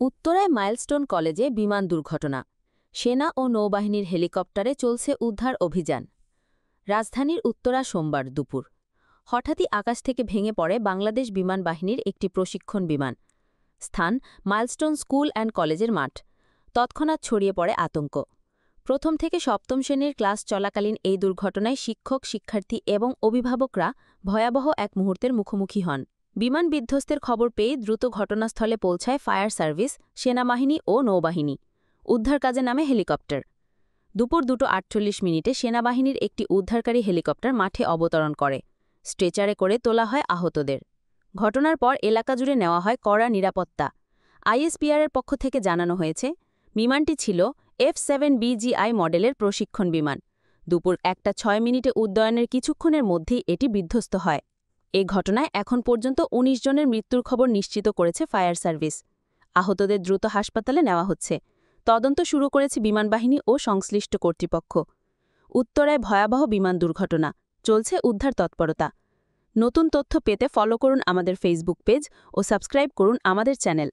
উত্তরায় মাইলস্টোন কলেজে বিমান দুর্ঘটনা। সেনা ও নৌবাহিনীর হেলিকপ্টারে চলছে উদ্ধার অভিযান। রাজধানীর উত্তরা সোমবার দুপুর হঠাৎই আকাশ থেকে ভেঙে পড়ে বাংলাদেশ বিমান বাহিনীর একটি প্রশিক্ষণ বিমান। স্থান মাইলস্টোন স্কুল অ্যান্ড কলেজের মাঠ। তৎক্ষণাৎ ছড়িয়ে পড়ে আতঙ্ক। প্রথম থেকে সপ্তম শ্রেণীর ক্লাস চলাকালীন এই দুর্ঘটনায় শিক্ষক, শিক্ষার্থী এবং অভিভাবকরা ভয়াবহ এক মুহূর্তের মুখোমুখি হন। বিমান বিধ্বস্তের খবর পেয়ে দ্রুত ঘটনাস্থলে পৌঁছায় ফায়ার সার্ভিস, সেনাবাহিনী ও নৌবাহিনী। উদ্ধার কাজে নামে হেলিকপ্টার। দুপুর 2:48 সেনাবাহিনীর একটি উদ্ধারকারী হেলিকপ্টার মাঠে অবতরণ করে। স্ট্রেচারে করে তোলা হয় আহতদের। ঘটনার পর এলাকা জুড়ে নেওয়া হয় কড়া নিরাপত্তা। আইএসপিআরের পক্ষ থেকে জানানো হয়েছে, বিমানটি ছিল F-7BGI মডেলের প্রশিক্ষণ বিমান। দুপুর 1:06 উড্ডয়নের কিছুক্ষণের মধ্যেই এটি বিধ্বস্ত হয়। এ ঘটনায় এখন পর্যন্ত ১৯ জনের মৃত্যুর খবর নিশ্চিত করেছে ফায়ার সার্ভিস। আহতদের দ্রুত হাসপাতালে নেওয়া হচ্ছে। তদন্ত শুরু করেছে বিমানবাহিনী ও সংশ্লিষ্ট কর্তৃপক্ষ। উত্তরায় ভয়াবহ বিমান দুর্ঘটনা, চলছে উদ্ধার তৎপরতা। নতুন তথ্য পেতে ফলো করুন আমাদের ফেসবুক পেজ ও সাবস্ক্রাইব করুন আমাদের চ্যানেল।